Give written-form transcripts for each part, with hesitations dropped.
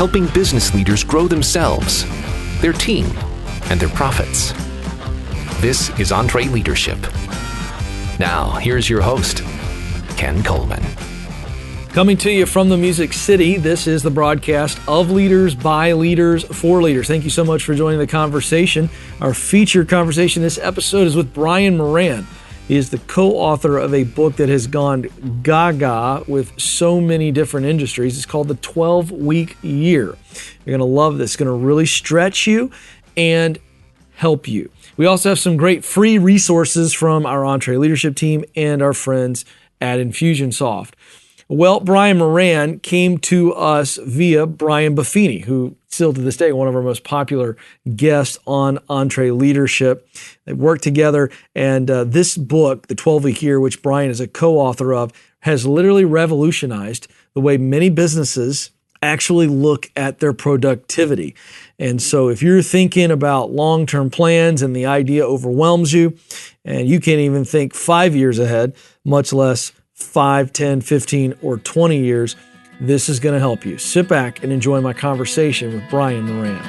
helping business leaders grow themselves, their team, and their profits. This is EntreLeadership. Now, here's your host, Ken Coleman. Coming to you from the Music City, this is the broadcast of Leaders, by Leaders, for Leaders. Thank you so much for joining the conversation. Our featured conversation this episode is with Brian Moran. He is the co-author of a book that has gone gaga with so many different industries. It's called The 12-Week Year. You're going to love this. It's going to really stretch you and help you. We also have some great free resources from our EntreLeadership team and our friends at Infusionsoft. Well, Brian Moran came to us via Brian Buffini, who still to this day, one of our most popular guests on EntreLeadership. They worked together, and this book, The 12-Week Year, which Brian is a co-author of, has literally revolutionized the way many businesses actually look at their productivity. And so if you're thinking about long-term plans and the idea overwhelms you, and you can't even think 5 years ahead, much less 5, 10, 15, or 20 years, this is going to help you. Sit back and enjoy my conversation with Brian Moran.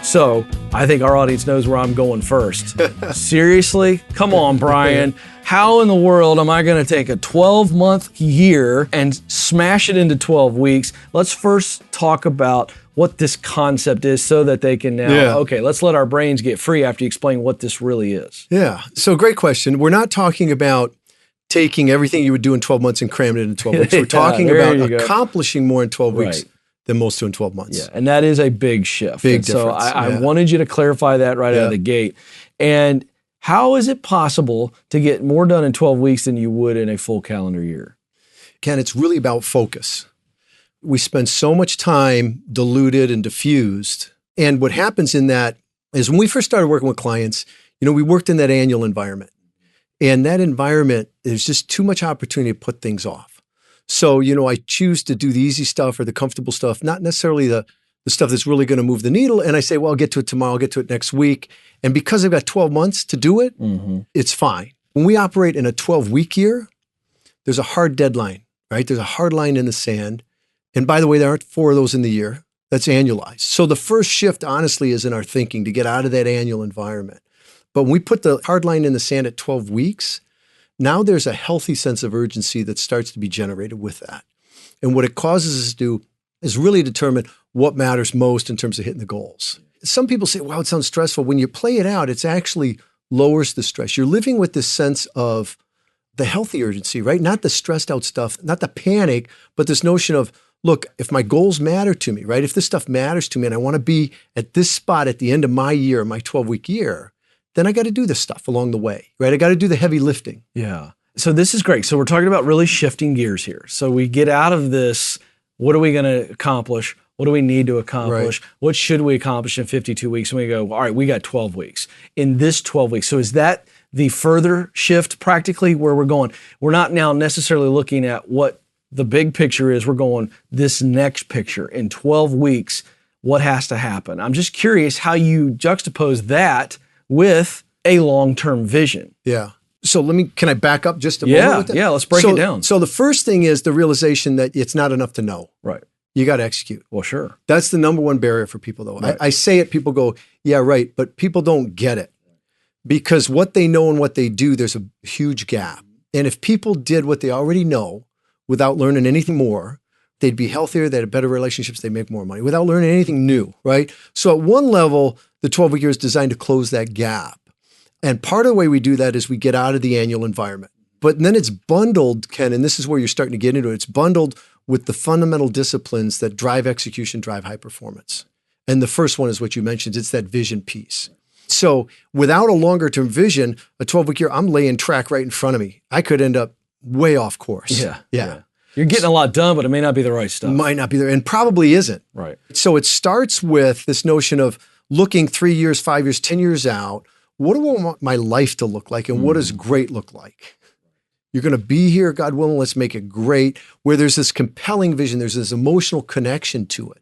So, I think our audience knows where I'm going first. Seriously? Come on, Brian. How in the world am I going to take a 12-month year and smash it into 12 weeks? Let's first talk about what this concept is so that they can now, okay, let's let our brains get free after you explain what this really is. Yeah. So great question. We're not talking about taking everything you would do in 12 months and cramming it in 12 weeks. We're talking about accomplishing more in 12 weeks than most do in 12 months. Yeah, and that is a big shift. Big difference. So I wanted you to clarify that right out of the gate. And how is it possible to get more done in 12 weeks than you would in a full calendar year? Ken, it's really about focus. We spend so much time diluted and diffused. And what happens in that is when we first started working with clients, we worked in that annual environment. And that environment, there's just too much opportunity to put things off. So, I choose to do the easy stuff or the comfortable stuff, not necessarily the stuff that's really going to move the needle. And I say, well, I'll get to it tomorrow, I'll get to it next week. And because I've got 12 months to do it, it's fine. When we operate in a 12-week year, there's a hard deadline, right? There's a hard line in the sand. And by the way, there aren't 4 of those in the year. That's annualized. So the first shift, honestly, is in our thinking to get out of that annual environment. But when we put the hard line in the sand at 12 weeks, now there's a healthy sense of urgency that starts to be generated with that. And what it causes us to do is really determine what matters most in terms of hitting the goals. Some people say, wow, it sounds stressful. When you play it out, it's actually lowers the stress. You're living with this sense of the healthy urgency, right? Not the stressed out stuff, not the panic, but this notion of, look, if my goals matter to me, right? If this stuff matters to me and I want to be at this spot at the end of my year, my 12-week year, then I got to do this stuff along the way, right? I got to do the heavy lifting. Yeah. So this is great. So we're talking about really shifting gears here. So we get out of this, what are we going to accomplish? What do we need to accomplish? Right. What should we accomplish in 52 weeks? And we go, all right, we got 12 weeks. In this 12 weeks, so is that the further shift practically where we're going? We're not now necessarily looking at what the big picture is. We're going this next picture. In 12 weeks, what has to happen? I'm just curious how you juxtapose that with a long-term vision. Yeah. So can I back up just a moment with that? Yeah, let's break it down. So the first thing is the realization that it's not enough to know. Right. You got to execute. Well, sure. That's the number one barrier for people, though. Right. I say it, people go, yeah, right, but people don't get it. Because what they know and what they do, there's a huge gap. And if people did what they already know without learning anything more, they'd be healthier, they'd have better relationships, they'd make more money without learning anything new, right? So at one level, the 12-week year is designed to close that gap. And part of the way we do that is we get out of the annual environment. But then it's bundled, Ken, and this is where you're starting to get into it. It's bundled with the fundamental disciplines that drive execution, drive high performance. And the first one is what you mentioned. It's that vision piece. So without a longer term vision, a 12-week year, I'm laying track right in front of me. I could end up way off course. Yeah. You're getting a lot done, but it may not be the right stuff. Might not be there, and probably isn't. Right. So it starts with this notion of looking 3 years, 5 years, 10 years out. What do I want my life to look like, and what does great look like? You're going to be here, God willing, let's make it great, where there's this compelling vision, there's this emotional connection to it.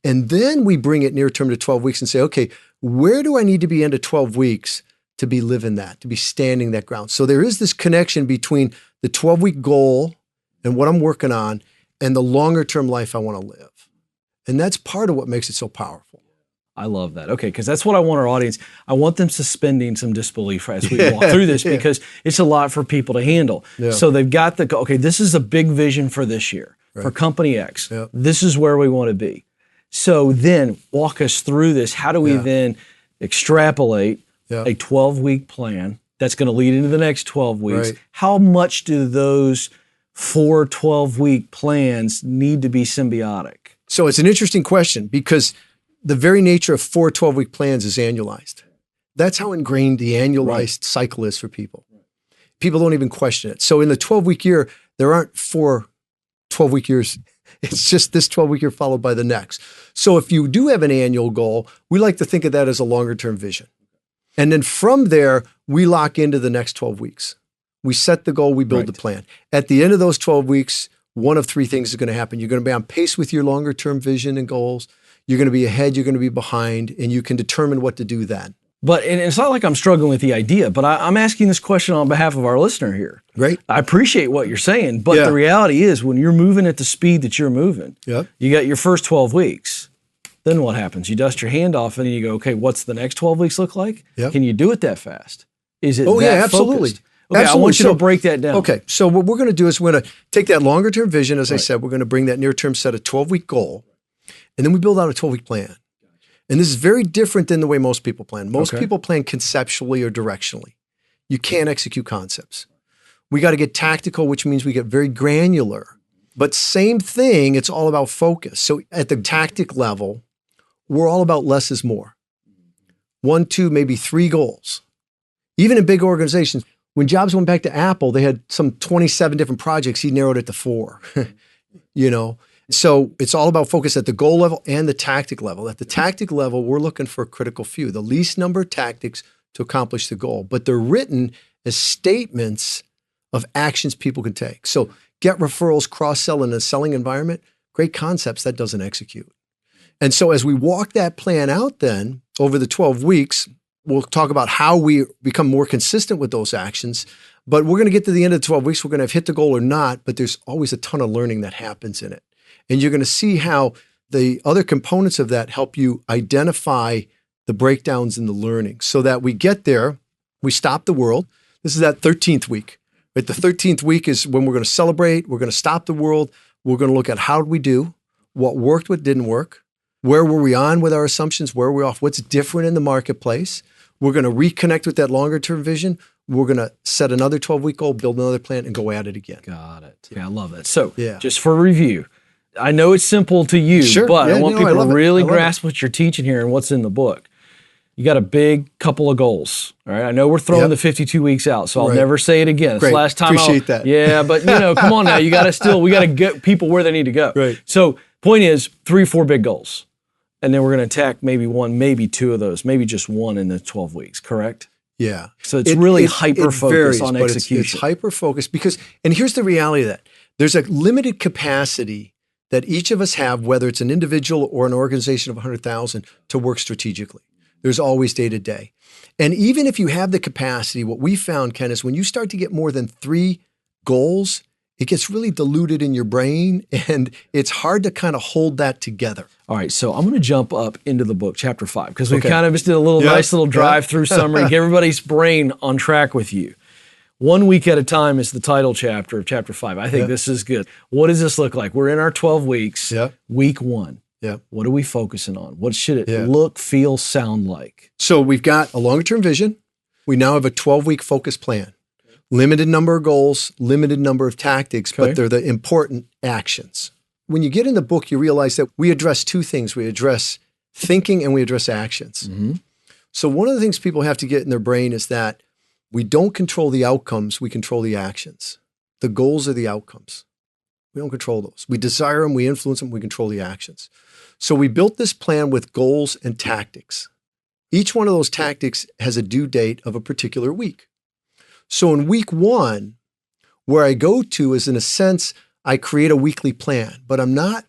And then we bring it near term to 12 weeks and say, okay, where do I need to be into 12 weeks to be living that, to be standing that ground? So there is this connection between the 12-week goal and what I'm working on and the longer term life I want to live. And that's part of what makes it so powerful. I love that. Okay, because that's what I want our audience. I want them suspending some disbelief as we walk through this because it's a lot for people to handle. Yeah. So they've got okay, this is a big vision for this year, for Company X. Yeah. This is where we want to be. So then walk us through this. How do we then extrapolate a 12-week plan that's going to lead into the next 12 weeks? Right. How much do those 4 12-week plans need to be symbiotic? So it's an interesting question because the very nature of 4 12-week plans is annualized. That's how ingrained the annualized cycle is for people. People don't even question it. So in the 12-week year, there aren't 4 12-week years. It's just this 12-week year followed by the next. So if you do have an annual goal, we like to think of that as a longer-term vision. And then from there, we lock into the next 12 weeks. We set the goal, we build the plan. At the end of those 12 weeks, one of 3 things is going to happen. You're going to be on pace with your longer-term vision and goals. You're going to be ahead, you're going to be behind, and you can determine what to do then. But and it's not like I'm struggling with the idea, but I'm asking this question on behalf of our listener here. Great. I appreciate what you're saying, but the reality is when you're moving at the speed that you're moving, you got your first 12 weeks. Then what happens? You dust your hand off and you go, okay, what's the next 12 weeks look like? Can you do it that fast? Is it absolutely. focused? Okay, I want you to break that down. Okay, so what we're going to do is we're going to take that longer term vision, as I said, we're going to bring that near term set a 12-week goal, and then we build out a 12-week plan. And this is very different than the way most people plan. Most people plan conceptually or directionally. You can't execute concepts. We got to get tactical, which means we get very granular. But same thing, it's all about focus. So at the tactic level, we're all about less is more. 1, 2, maybe 3 goals. Even in big organizations, when Jobs went back to Apple, they had some 27 different projects. He narrowed it to 4, So it's all about focus at the goal level and the tactic level. At the tactic level, we're looking for a critical few, the least number of tactics to accomplish the goal. But they're written as statements of actions people can take. So get referrals, cross-sell in a selling environment, great concepts that doesn't execute. And so as we walk that plan out then over the 12 weeks, we'll talk about how we become more consistent with those actions. But we're going to get to the end of the 12 weeks. We're going to have hit the goal or not, but there's always a ton of learning that happens in it. And you're going to see how the other components of that help you identify the breakdowns in the learning so that we get there, we stop the world. This is that 13th week. Right? The 13th week is when we're going to celebrate. We're going to stop the world. We're going to look at how did we do, what worked, what didn't work, where were we on with our assumptions, where were we off, what's different in the marketplace. We're going to reconnect with that longer term vision. We're going to set another 12-week goal, build another plan, and go at it again. Got it. Yeah, I love that. So just for review, I know it's simple to you, but I want people to really grasp what you're teaching here and what's in the book. You got a big couple of goals. All right. I know we're throwing the 52 weeks out, so I'll never say it again. Great. Last time Appreciate that. Yeah, but come on now. We got to get people where they need to go. Right. So point is 3, 4 big goals. And then we're going to attack maybe 1, maybe 2 of those, maybe just 1 in the 12 weeks, correct? Yeah. So it's really hyper-focused on execution. It's hyper-focused because, and here's the reality of that. There's a limited capacity that each of us have, whether it's an individual or an organization of 100,000, to work strategically. There's always day to day. And even if you have the capacity, what we found, Ken, is when you start to get more than 3 goals, it gets really diluted in your brain and it's hard to kind of hold that together. All right, so I'm going to jump up into the book, chapter 5, because we kind of just did a nice little drive-through summary, get everybody's brain on track with you. 1 week at a time is the title chapter of chapter 5. I think this is good. What does this look like? We're in our 12 weeks. Week 1. What are we focusing on? What should it look, feel, sound like? So we've got a longer-term vision. We now have a 12-week focus plan. Limited number of goals, limited number of tactics, but they're the important actions. When you get in the book, you realize that we address 2 things. We address thinking and we address actions. So one of the things people have to get in their brain is that we don't control the outcomes, we control the actions. The goals are the outcomes. We don't control those. We desire them, we influence them, we control the actions. So we built this plan with goals and tactics. Each one of those tactics has a due date of a particular week. So in week 1, where I go to is in a sense, I create a weekly plan, but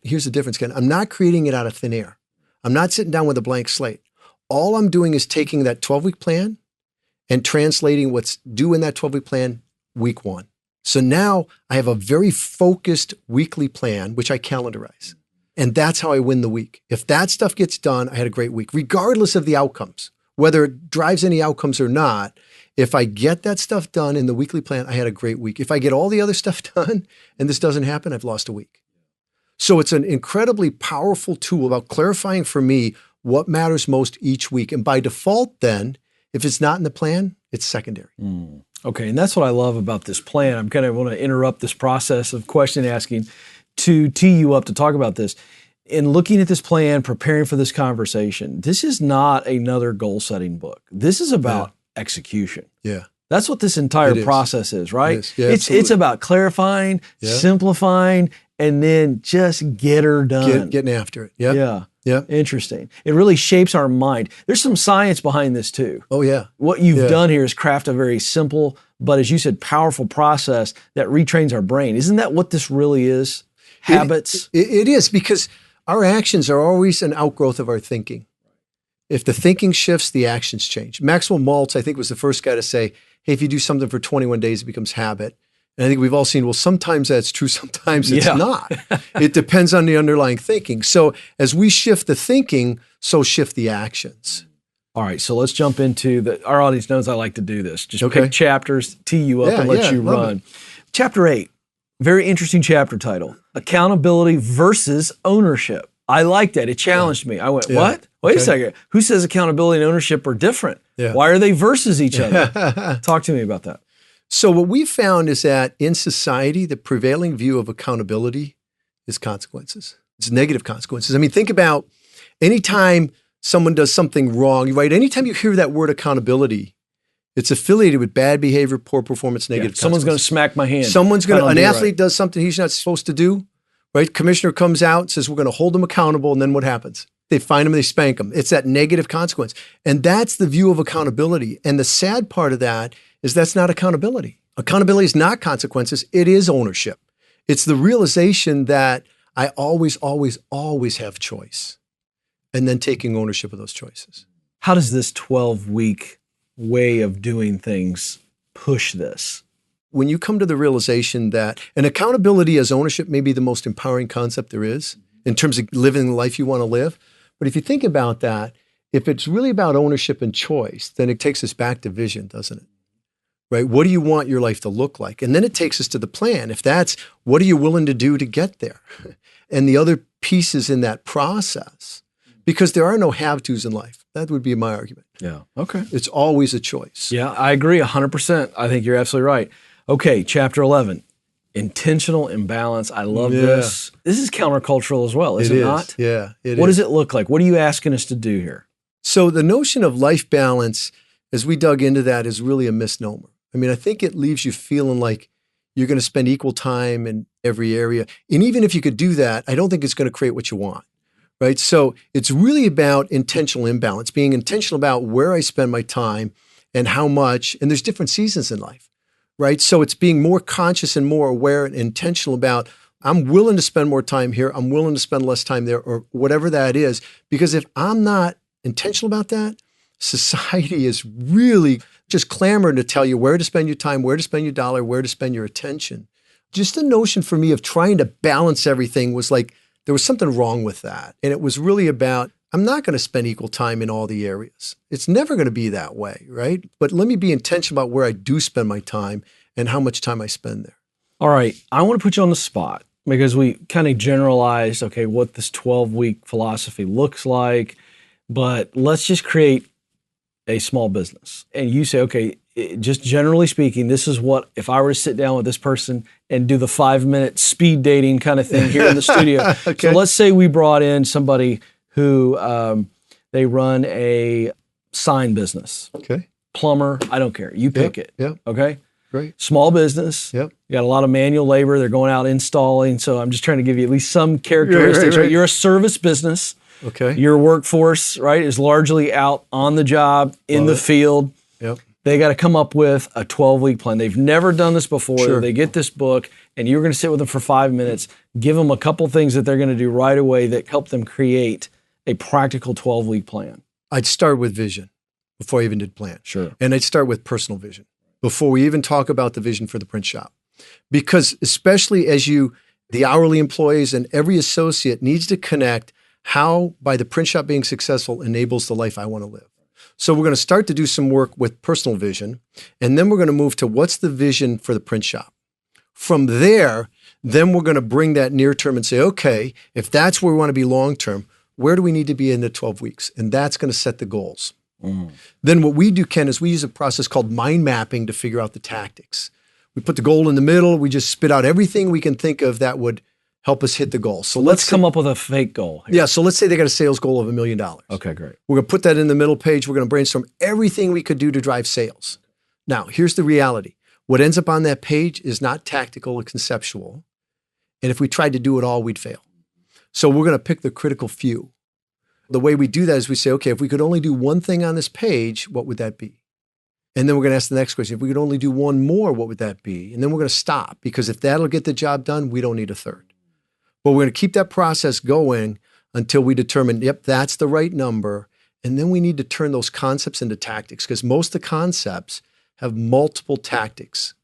here's the difference, Ken, I'm not creating it out of thin air. I'm not sitting down with a blank slate. All I'm doing is taking that 12-week plan and translating what's due in that 12-week plan week 1. So now I have a very focused weekly plan, which I calendarize. And that's how I win the week. If that stuff gets done, I had a great week, regardless of the outcomes, whether it drives any outcomes or not. If I get that stuff done in the weekly plan, I had a great week. If I get all the other stuff done and this doesn't happen, I've lost a week. So it's an incredibly powerful tool about clarifying for me what matters most each week. And by default then, if it's not in the plan, it's secondary. Okay, and that's what I love about this plan. I'm kind of want to interrupt this process of question asking to tee you up to talk about this. In looking at this plan, preparing for this conversation, this is not another goal-setting book. This is about execution. Yeah. That's what this entire process is, right? It is. Yeah, it's about clarifying, simplifying, and then just get her done. Getting after it. Yeah. Yeah. Interesting. It really shapes our mind. There's some science behind this too. Oh, yeah. What you've done here is craft a very simple, but as you said, powerful process that retrains our brain. Isn't that what this really is? Habits? It is, because our actions are always an outgrowth of our thinking. If the thinking shifts, the actions change. Maxwell Maltz, I think, was the first guy to say, hey, if you do something for 21 days, it becomes habit. And I think we've all seen, well, sometimes that's true, sometimes it's not. It depends on the underlying thinking. So as we shift the thinking, so shift the actions. All right, so let's jump into our audience knows I like to do this. Just pick chapters, tee you up, and let you run. Chapter 8, very interesting chapter title, Accountability versus Ownership. I like that. It challenged me. I went, what? Wait a second. Who says accountability and ownership are different? Why are they versus each other? Talk to me about that. So what we found is that in society, the prevailing view of accountability is consequences. It's negative consequences. I mean, think about anytime someone does something wrong, right? Anytime you hear that word accountability, it's affiliated with bad behavior, poor performance, negative consequences. Someone's going to smack my hand. An athlete does something he's not supposed to do, right? Commissioner comes out and says, we're going to hold him accountable. And then what happens? They find him, they spank him. It's that negative consequence. And that's the view of accountability. And the sad part of that is that's not accountability. Accountability is not consequences. It is ownership. It's the realization that I always, always, always have choice, and then taking ownership of those choices. How does this 12-week way of doing things push this? When you come to the realization that an accountability as ownership may be the most empowering concept there is in terms of living the life you want to live. But if you think about that, if it's really about ownership and choice, then it takes us back to vision, doesn't it? Right? What do you want your life to look like? And then it takes us to the plan. If that's, what are you willing to do to get there? And the other pieces in that process, because there are no have-tos in life. That would be my argument. Yeah. Okay. It's always a choice. Yeah, I agree 100%. I think you're absolutely right. Okay, chapter 11, intentional imbalance. I love this. This is countercultural as well, is it not? Yeah, it is. What does it look like? What are you asking us to do here? So the notion of life balance, as we dug into that, is really a misnomer. I mean, I think it leaves you feeling like you're going to spend equal time in every area. And even if you could do that, I don't think it's going to create what you want, right? So it's really about intentional imbalance, being intentional about where I spend my time and how much. And there's different seasons in life, right? So it's being more conscious and more aware and intentional about, I'm willing to spend more time here. I'm willing to spend less time there, or whatever that is. Because if I'm not intentional about that, society is really just clamoring to tell you where to spend your time, where to spend your dollar, where to spend your attention. Just the notion for me of trying to balance everything was like, there was something wrong with that. And it was really about, I'm not going to spend equal time in all the areas. It's never going to be that way, right? But let me be intentional about where I do spend my time and how much time I spend there. All right. I want to put you on the spot because we kind of generalized, okay, what this 12-week philosophy looks like, but let's just create a small business. And you say, okay, just generally speaking, this is what, if I were to sit down with this person and do the 5-minute speed dating kind of thing here in the studio. Okay. So let's say we brought in somebody who they run a sign business. Okay. Plumber, I don't care. You pick it. Yep. Okay. Great. Small business. Yep. You got a lot of manual labor. They're going out installing. So I'm just trying to give you at least some characteristics. Right. You're a service business. Okay. Your workforce, right, is largely out on the job, in the field. Yep. They got to come up with a 12-week plan. They've never done this before. Sure. They get this book, and you're going to sit with them for 5 minutes, give them a couple things that they're going to do right away that help them create a practical 12-week plan. I'd start with vision before I even did plan. Sure. And I'd start with personal vision before we even talk about the vision for the print shop. Because especially as the hourly employees and every associate needs to connect how, by the print shop being successful, enables the life I want to live. So we're going to start to do some work with personal vision, and then we're going to move to what's the vision for the print shop. From there, then we're going to bring that near term and say, okay, if that's where we want to be long term, where do we need to be in the 12 weeks? And that's going to set the goals. Then what we do, Ken, is we use a process called mind mapping to figure out the tactics. We put the goal in the middle. We just spit out everything we can think of that would help us hit the goal. So let's come up with a fake goal here. Yeah, so let's say they got a sales goal of $1 million. Okay, great. We're going to put that in the middle page. We're going to brainstorm everything we could do to drive sales. Now, here's the reality. What ends up on that page is not tactical or conceptual. And if we tried to do it all, we'd fail. So we're going to pick the critical few. The way we do that is we say, okay, if we could only do one thing on this page, what would that be? And then we're going to ask the next question. If we could only do one more, what would that be? And then we're going to stop, because if that'll get the job done, we don't need a third. But we're going to keep that process going until we determine, yep, that's the right number. And then we need to turn those concepts into tactics, because most of the concepts have multiple tactics.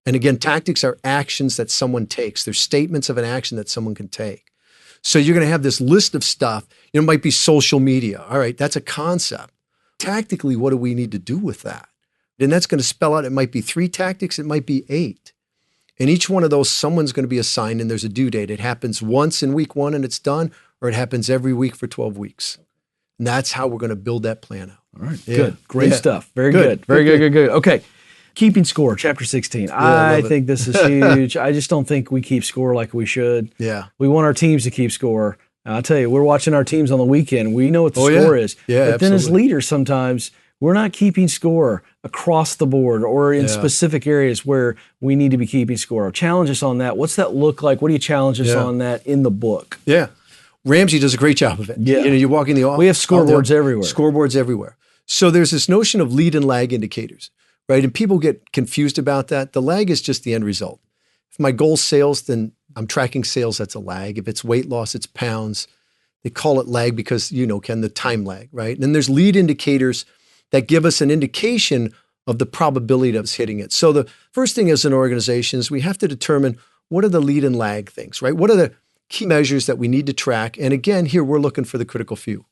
And again, tactics are actions that someone takes. They're statements of an action that someone can take. So you're going to have this list of stuff. It might be social media. All right, that's a concept. Tactically, what do we need to do with that? And that's going to spell out, it might be 3 tactics, it might be 8. And each one of those, someone's going to be assigned, and there's a due date. It happens once in week 1 and it's done, or it happens every week for 12 weeks. And that's how we're going to build that plan out. All right, good. Great stuff. Very good. Very good. Okay. Keeping score, chapter 16. I think this is huge. I just don't think we keep score like we should. Yeah. We want our teams to keep score. I'll tell you, we're watching our teams on the weekend. We know what the score is. Yeah, but then as leaders, sometimes we're not keeping score across the board or in specific areas where we need to be keeping score. Challenge us on that. What's that look like? What do you challenge us on that in the book? Yeah. Ramsey does a great job of it. Yeah. You walk in the office. We have scoreboards everywhere. Scoreboards everywhere. So there's this notion of lead and lag indicators, right? And people get confused about that. The lag is just the end result. If my goal's sales, then I'm tracking sales, that's a lag. If it's weight loss, it's pounds. They call it lag because, Ken, the time lag, right? And then there's lead indicators that give us an indication of the probability of us hitting it. So the first thing as an organization is we have to determine what are the lead and lag things, right? What are the key measures that we need to track? And again, here we're looking for the critical few.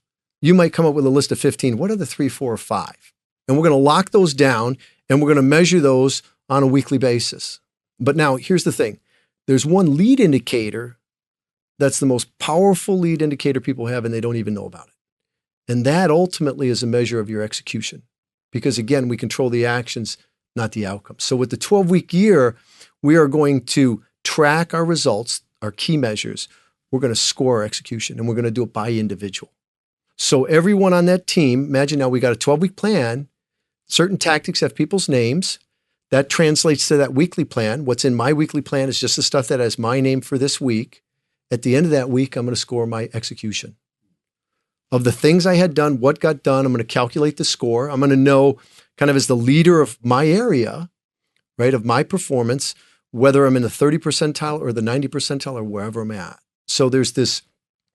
You might come up with a list of 15. What are the 3, 4, or 5? And we're going to lock those down, and we're going to measure those on a weekly basis. But now here's the thing. There's one lead indicator that's the most powerful lead indicator people have, and they don't even know about it. And that ultimately is a measure of your execution. Because again, we control the actions, not the outcomes. So with the 12-week year, we are going to track our results, our key measures. We're going to score our execution, and we're going to do it by individual. So everyone on that team, imagine now we got a 12-week plan. Certain tactics have people's names. That translates to that weekly plan. What's in my weekly plan is just the stuff that has my name for this week. At the end of that week, I'm going to score my execution. Of the things I had done, what got done, I'm going to calculate the score. I'm going to know, kind of as the leader of my area, right, of my performance, whether I'm in the 30 percentile or the 90 percentile or wherever I'm at. So there's this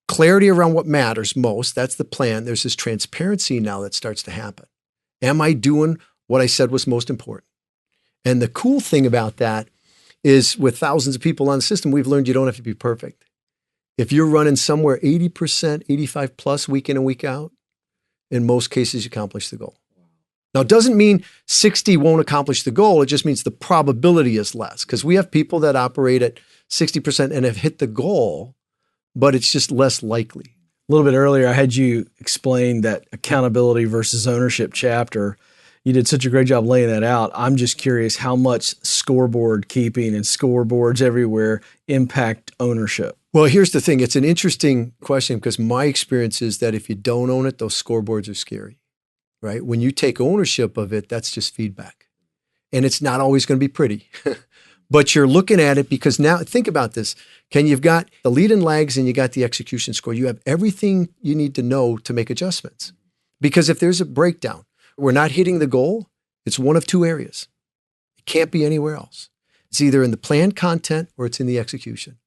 clarity around what matters most. That's the plan. There's this transparency now that starts to happen. Am I doing what I said was most important? And the cool thing about that is with thousands of people on the system, we've learned you don't have to be perfect. If you're running somewhere 80%, 85 plus week in and week out, in most cases, you accomplish the goal. Now, it doesn't mean 60 won't accomplish the goal. It just means the probability is less, because we have people that operate at 60% and have hit the goal, but it's just less likely. A little bit earlier, I had you explain that accountability versus ownership chapter. You did such a great job laying that out. I'm just curious how much scoreboard keeping and scoreboards everywhere impact ownership. Well, here's the thing. It's an interesting question, because my experience is that if you don't own it, those scoreboards are scary, right? When you take ownership of it, that's just feedback. And it's not always going to be pretty. But you're looking at it because now, think about this. Ken, you've got the lead and lags and you got the execution score. You have everything you need to know to make adjustments. Because if there's a breakdown, we're not hitting the goal, it's one of two areas. It can't be anywhere else. It's either in the planned content or it's in the execution.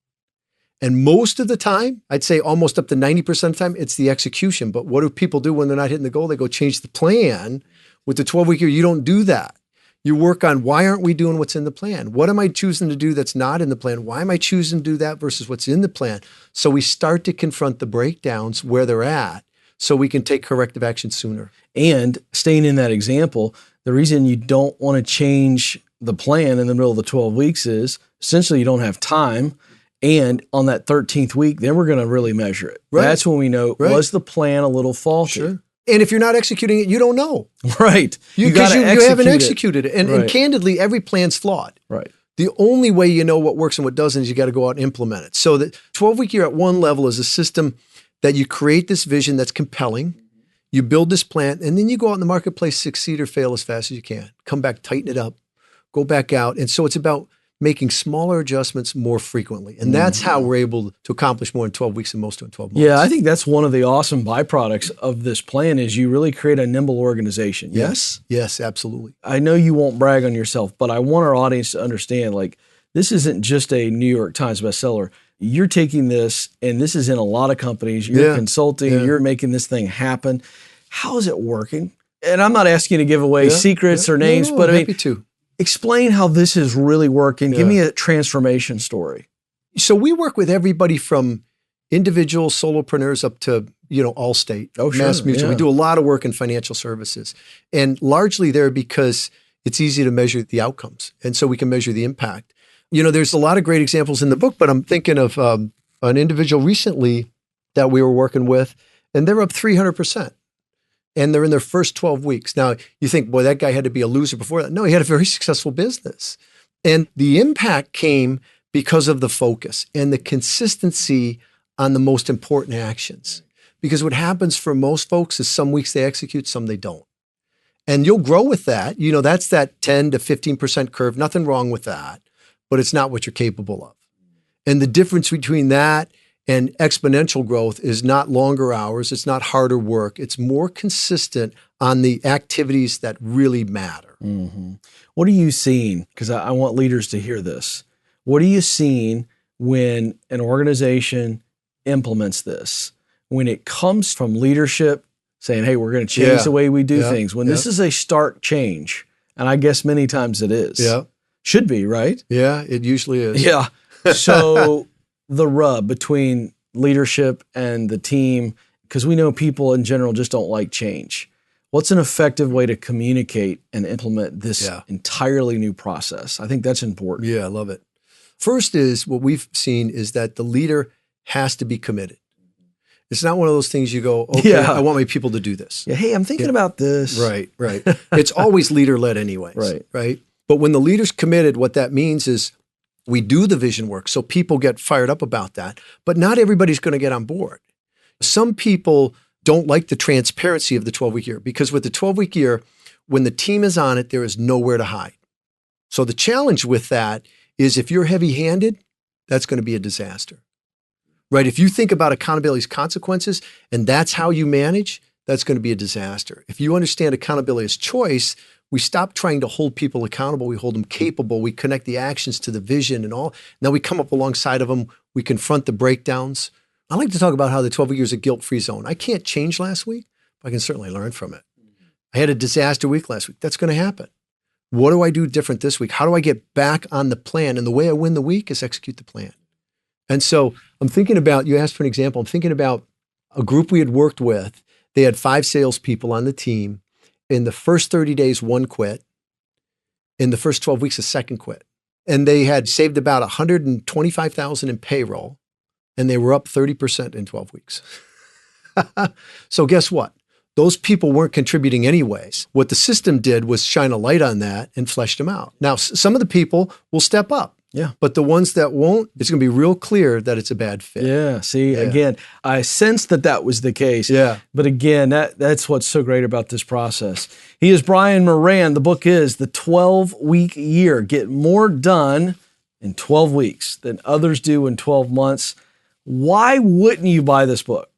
And most of the time, I'd say almost up to 90% of the time, it's the execution. But what do people do when they're not hitting the goal? They go change the plan. With the 12-week year, you don't do that. You work on why aren't we doing what's in the plan? What am I choosing to do that's not in the plan? Why am I choosing to do that versus what's in the plan? So we start to confront the breakdowns where they're at so we can take corrective action sooner. And staying in that example, the reason you don't want to change the plan in the middle of the 12 weeks is essentially you don't have time. And on that 13th week, then we're going to really measure it. Right. That's when we know, was the plan a little faulty? Sure. And if you're not executing it, you don't know. Right. Because you haven't executed it. And candidly, every plan's flawed. Right. The only way you know what works and what doesn't is you got to go out and implement it. So the 12-week year at one level is a system that you create this vision that's compelling. You build this plan, and then you go out in the marketplace, succeed or fail as fast as you can. Come back, tighten it up, go back out. And so it's about making smaller adjustments more frequently. And that's how we're able to accomplish more in 12 weeks than most do in 12 months. Yeah, I think that's one of the awesome byproducts of this plan is you really create a nimble organization. Yes? Yes, absolutely. I know you won't brag on yourself, but I want our audience to understand, like, this isn't just a New York Times bestseller. You're taking this, and this is in a lot of companies. You're consulting. You're making this thing happen. How is it working? And I'm not asking you to give away secrets or names, but I mean, happy to. Explain how this is really working. Give me a transformation story. So we work with everybody from individual solopreneurs up to, Allstate, Mass Mutual. We do a lot of work in financial services, and largely there because it's easy to measure the outcomes. And so we can measure the impact. There's a lot of great examples in the book, but I'm thinking of an individual recently that we were working with, and they're up 300%. And they're in their first 12 weeks. Now, you think, boy, that guy had to be a loser before that. No, he had a very successful business. And the impact came because of the focus and the consistency on the most important actions. Because what happens for most folks is some weeks they execute, some they don't. And you'll grow with that. That's that 10 to 15% curve. Nothing wrong with that, but it's not what you're capable of. And the difference between that and exponential growth is not longer hours. It's not harder work. It's more consistent on the activities that really matter. Mm-hmm. What are you seeing? Because I want leaders to hear this. What are you seeing when an organization implements this? When it comes from leadership saying, hey, we're going to change the way we do things. When this is a stark change, and I guess many times it is. Yeah. Should be, right? Yeah, it usually is. Yeah. So the rub between leadership and the team, because we know people in general just don't like change. What's an effective way to communicate and implement this entirely new process? I think that's important. Yeah, I love it. First is what we've seen is that the leader has to be committed. It's not one of those things you go, okay, I want my people to do this. Yeah, hey, I'm thinking about this. Right. It's always leader-led anyways. Right. But when the leader's committed, what that means is we do the vision work, so people get fired up about that. But not everybody's going to get on board. Some people don't like the transparency of the 12-week year because with the 12-week year, when the team is on it, there is nowhere to hide. So the challenge with that is if you're heavy-handed, that's going to be a disaster. Right? If you think about accountability's consequences and that's how you manage, that's going to be a disaster. If you understand accountability as choice, we stop trying to hold people accountable. We hold them capable. We connect the actions to the vision and all. Now we come up alongside of them. We confront the breakdowns. I like to talk about how the 12 week year is a guilt-free zone. I can't change last week, but I can certainly learn from it. I had a disaster week last week. That's going to happen. What do I do different this week? How do I get back on the plan? And the way I win the week is execute the plan. And so I'm thinking about, you asked for an example, I'm thinking about a group we had worked with. They had 5 salespeople on the team. In the first 30 days, 1 quit. In the first 12 weeks, a second quit. And they had saved about $125,000 in payroll, and they were up 30% in 12 weeks. So guess what? Those people weren't contributing anyways. What the system did was shine a light on that and fleshed them out. Now, some of the people will step up. Yeah. But the ones that won't, it's going to be real clear that it's a bad fit. Yeah. See, again, I sensed that was the case. Yeah. But again, that's what's so great about this process. He is Brian Moran. The book is The 12-Week Year. Get more done in 12 weeks than others do in 12 months. Why wouldn't you buy this book?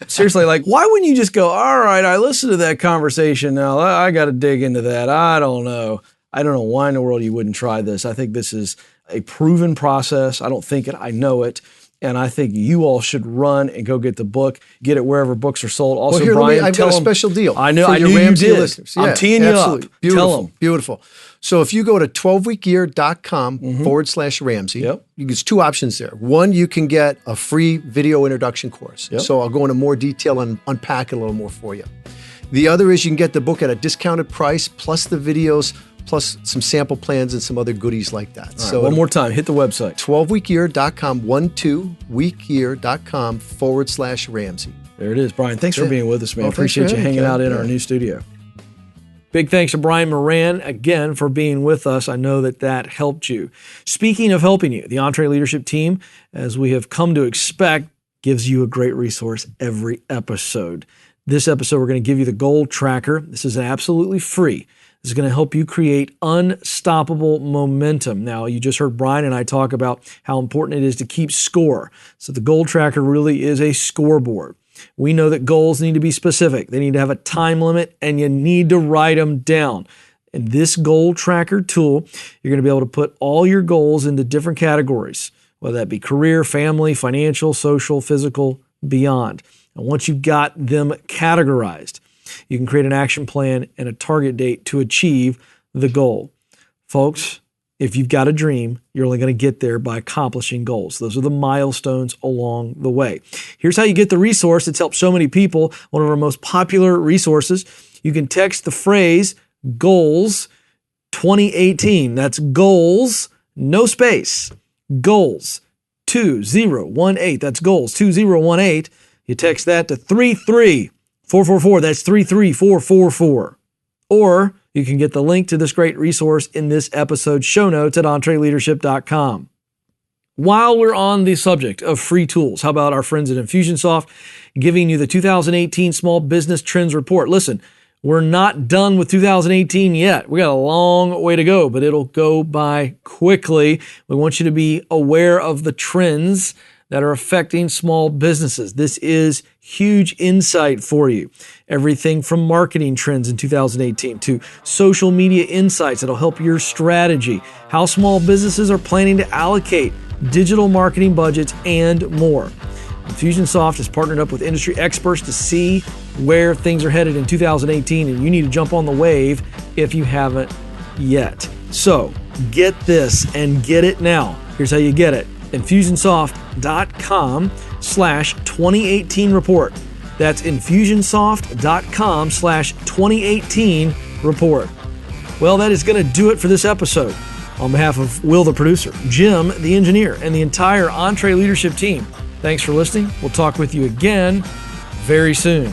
Seriously, why wouldn't you just go, all right, I listened to that conversation. Now I got to dig into that. I don't know why in the world you wouldn't try this. I think this is a proven process. I don't think it, I know it. And I think you all should run and go get the book, get it wherever books are sold. Also, well, here, Brian, I've got a special deal. I know, for I your knew Ramsey you did. Listeners. I'm teeing you absolutely. up. Beautiful, Tell them. beautiful. So if you go to 12weekyear.com/Ramsey, there's two options there. One, you can get a free video introduction course. So I'll go into more detail and unpack it a little more for you. The other is you can get the book at a discounted price, plus the videos, plus some sample plans and some other goodies like that. Right, so one more time, hit the website. 12weekyear.com, 12weekyear.com/Ramsey. There it is. Brian, thanks for being with us, man. Well, Appreciate you hanging out in our new studio. Big thanks to Brian Moran, again, for being with us. I know that helped you. Speaking of helping you, the EntreLeadership team, as we have come to expect, gives you a great resource every episode. This episode, we're going to give you the goal tracker. This is absolutely free. This is going to help you create unstoppable momentum. Now, you just heard Brian and I talk about how important it is to keep score. So the goal tracker really is a scoreboard. We know that goals need to be specific. They need to have a time limit, and you need to write them down. In this goal tracker tool, you're going to be able to put all your goals into different categories, whether that be career, family, financial, social, physical, beyond. And once you've got them categorized, you can create an action plan and a target date to achieve the goal. Folks, if you've got a dream, you're only going to get there by accomplishing goals. Those are the milestones along the way. Here's how you get the resource that's helped so many people, one of our most popular resources. You can text the phrase GOALS 2018. That's GOALS, no space, GOALS 2018. That's GOALS 2018. You text that to 33444. That's 33444. Or you can get the link to this great resource in this episode's show notes at EntreLeadership.com. While we're on the subject of free tools, how about our friends at Infusionsoft giving you the 2018 Small Business Trends Report? Listen, we're not done with 2018 yet. We got a long way to go, but it'll go by quickly. We want you to be aware of the trends that are affecting small businesses. This is huge insight for you. Everything from marketing trends in 2018 to social media insights that'll help your strategy, how small businesses are planning to allocate digital marketing budgets, and more. Infusionsoft has partnered up with industry experts to see where things are headed in 2018, and you need to jump on the wave if you haven't yet. So get this and get it now. Here's how you get it. Infusionsoft.com/2018 report. That's Infusionsoft.com/2018 report. Well, that is going to do it for this episode. On behalf of Will, the producer, Jim, the engineer, and the entire EntreLeadership team, thanks for listening. We'll talk with you again very soon.